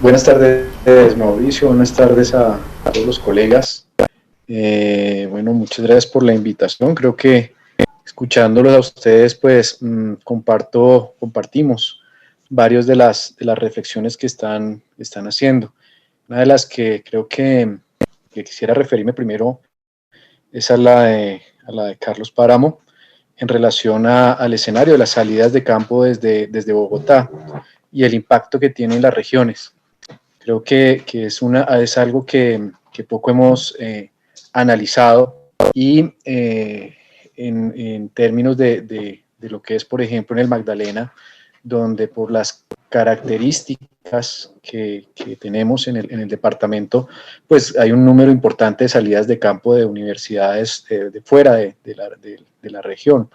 Buenas tardes, Mauricio. Buenas tardes a todos los colegas. Bueno, muchas gracias por la invitación. Creo que escuchándolos a ustedes, pues compartimos varios de las reflexiones que están haciendo. Una de las que creo que quisiera referirme primero es a la de Carlos Páramo en relación al escenario de las salidas de campo desde Bogotá y el impacto que tiene en las regiones. Creo que es algo que poco hemos analizado y en términos de lo que es, por ejemplo, en el Magdalena, donde por las características que tenemos en el departamento, pues hay un número importante de salidas de campo de universidades de fuera de la región.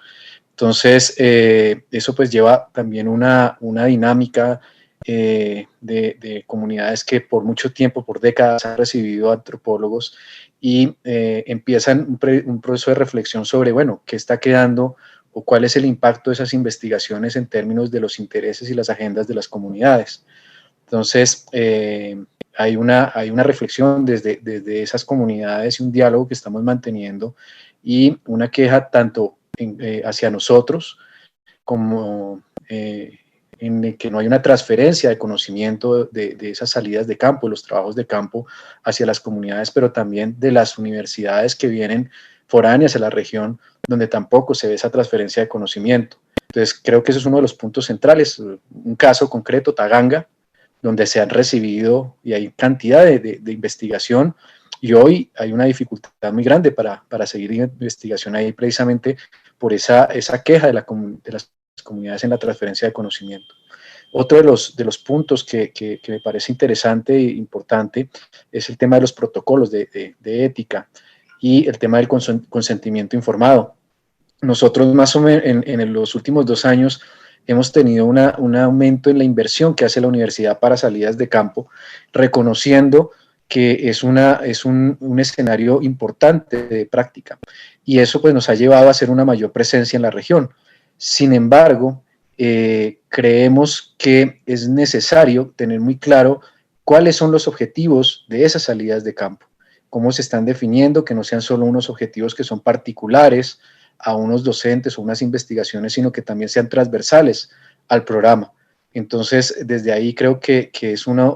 Entonces, eso pues lleva también una dinámica de comunidades que por mucho tiempo, por décadas, han recibido antropólogos y empiezan un proceso de reflexión sobre, bueno, qué está quedando o cuál es el impacto de esas investigaciones en términos de los intereses y las agendas de las comunidades. Entonces, hay una reflexión desde esas comunidades y un diálogo que estamos manteniendo y una queja tanto hacia nosotros como en el que no hay una transferencia de conocimiento de esas salidas de campo, de los trabajos de campo hacia las comunidades, pero también de las universidades que vienen foráneas a la región, donde tampoco se ve esa transferencia de conocimiento. Entonces, creo que eso es uno de los puntos centrales. Un caso concreto, Taganga, donde se han recibido y hay cantidad de investigación y hoy hay una dificultad muy grande para seguir investigación ahí precisamente por esa queja de las comunidades en la transferencia de conocimiento. Otro de los puntos que me parece interesante e importante es el tema de los protocolos de ética y el tema del consentimiento informado. Nosotros más o menos en los últimos 2 años hemos tenido un aumento en la inversión que hace la universidad para salidas de campo, reconociendo que es un escenario importante de práctica y eso pues nos ha llevado a hacer una mayor presencia en la región. Sin embargo, creemos que es necesario tener muy claro cuáles son los objetivos de esas salidas de campo, cómo se están definiendo, que no sean solo unos objetivos que son particulares a unos docentes o unas investigaciones, sino que también sean transversales al programa. Entonces, desde ahí creo que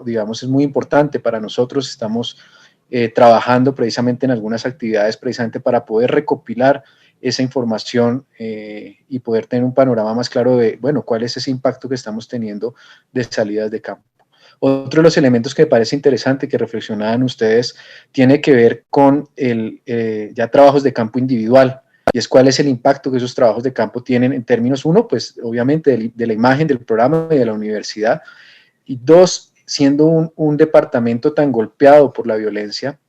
digamos, es muy importante para nosotros. Estamos trabajando precisamente en algunas actividades precisamente para poder recopilar esa información y poder tener un panorama más claro de, bueno, cuál es ese impacto que estamos teniendo de salidas de campo. Otro de los elementos que me parece interesante que reflexionaban ustedes tiene que ver con ya trabajos de campo individual y es cuál es el impacto que esos trabajos de campo tienen en términos, uno, pues obviamente de la imagen del programa y de la universidad, y dos, siendo un departamento tan golpeado por la violencia,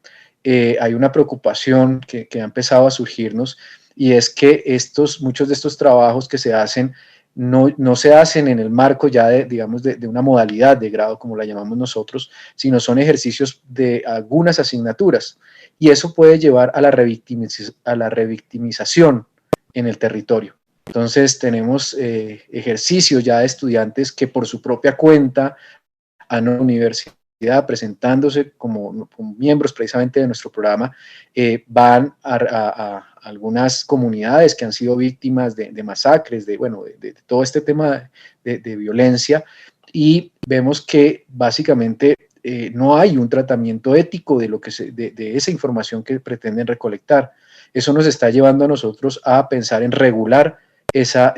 hay una preocupación que ha empezado a surgirnos y es que muchos de estos trabajos que se hacen no se hacen en el marco ya digamos, de una modalidad de grado, como la llamamos nosotros, sino son ejercicios de algunas asignaturas. Y eso puede llevar a la revictimización en el territorio. Entonces tenemos ejercicios ya de estudiantes que por su propia cuenta a una universidad presentándose como miembros precisamente de nuestro programa, van a algunas comunidades que han sido víctimas de masacres, de todo este tema de violencia, y vemos que básicamente no hay un tratamiento ético de esa información que pretenden recolectar. Eso nos está llevando a nosotros a pensar en regular esas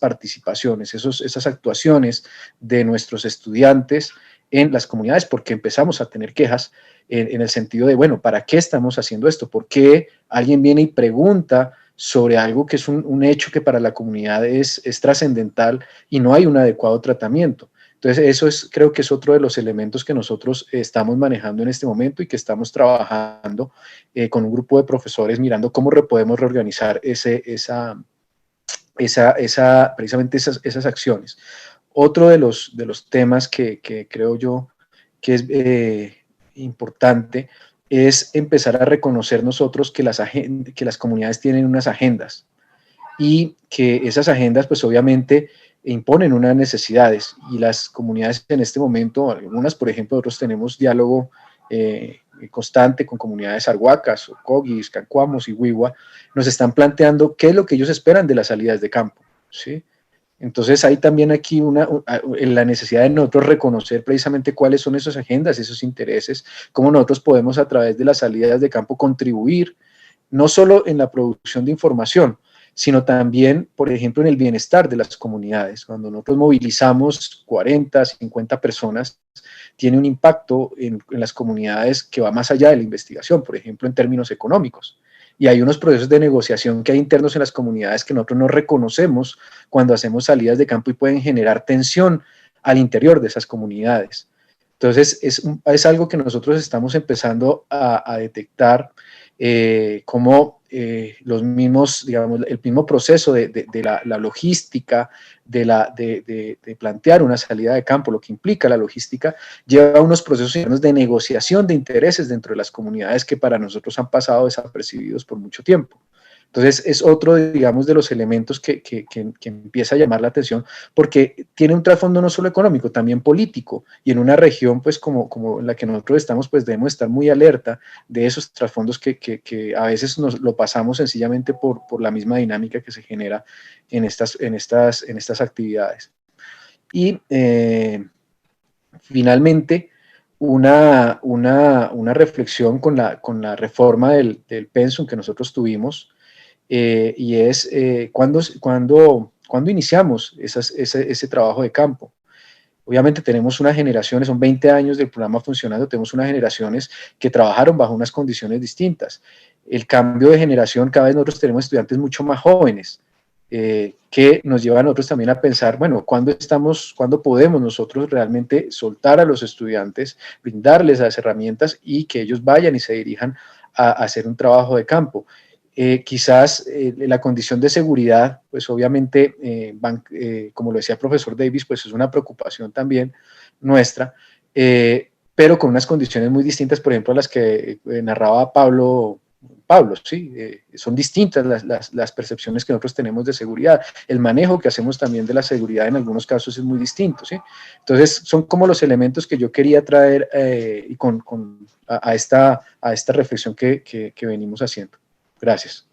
participaciones, esas actuaciones de nuestros estudiantes en las comunidades, porque empezamos a tener quejas en el sentido de, bueno, ¿para qué estamos haciendo esto? ¿Por qué alguien viene y pregunta sobre algo que es un hecho que para la comunidad es trascendental y no hay un adecuado tratamiento? Entonces, creo que es otro de los elementos que nosotros estamos manejando en este momento y que estamos trabajando con un grupo de profesores mirando cómo podemos reorganizar precisamente esas acciones. Otro de los temas que creo yo que es importante es empezar a reconocer nosotros que las comunidades tienen unas agendas y que esas agendas pues obviamente imponen unas necesidades, y las comunidades en este momento, algunas, por ejemplo, nosotros tenemos diálogo constante con comunidades arhuacas, Ocogis, Cancuamos y Wiwa, nos están planteando qué es lo que ellos esperan de las salidas de campo, ¿sí? Entonces hay también aquí la necesidad de nosotros reconocer precisamente cuáles son esas agendas, esos intereses, cómo nosotros podemos a través de las salidas de campo contribuir no solo en la producción de información, sino también, por ejemplo, en el bienestar de las comunidades. Cuando nosotros movilizamos 40, 50 personas, tiene un impacto en las comunidades que va más allá de la investigación, por ejemplo, en términos económicos. Y hay unos procesos de negociación que hay internos en las comunidades que nosotros no reconocemos cuando hacemos salidas de campo y pueden generar tensión al interior de esas comunidades. Entonces, es algo que nosotros estamos empezando a detectar, cómo los mismos, digamos, el mismo proceso de la logística, de plantear una salida de campo, lo que implica la logística, lleva unos procesos internos de negociación de intereses dentro de las comunidades que para nosotros han pasado desapercibidos por mucho tiempo. Entonces es otro, digamos, de los elementos que empieza a llamar la atención, porque tiene un trasfondo no solo económico, también político, y en una región pues como en la que nosotros estamos, pues debemos estar muy alerta de esos trasfondos que a veces nos lo pasamos sencillamente por la misma dinámica que se genera en estas actividades. Y finalmente, una reflexión con la reforma del pensum que nosotros tuvimos, y es cuando iniciamos ese trabajo de campo. Obviamente tenemos unas generaciones, son 20 años del programa funcionando, tenemos unas generaciones que trabajaron bajo unas condiciones distintas. El cambio de generación, cada vez nosotros tenemos estudiantes mucho más jóvenes, que nos lleva a nosotros también a pensar, bueno, ¿cuándo podemos nosotros realmente soltar a los estudiantes, brindarles las herramientas y que ellos vayan y se dirijan a hacer un trabajo de campo? Quizás la condición de seguridad, pues obviamente, como lo decía el profesor Davis, pues es una preocupación también nuestra, pero con unas condiciones muy distintas, por ejemplo, a las que narraba Pablo, sí, son distintas las percepciones que nosotros tenemos de seguridad. El manejo que hacemos también de la seguridad en algunos casos es muy distinto, ¿sí? Entonces, son como los elementos que yo quería traer a esta reflexión que venimos haciendo. Gracias.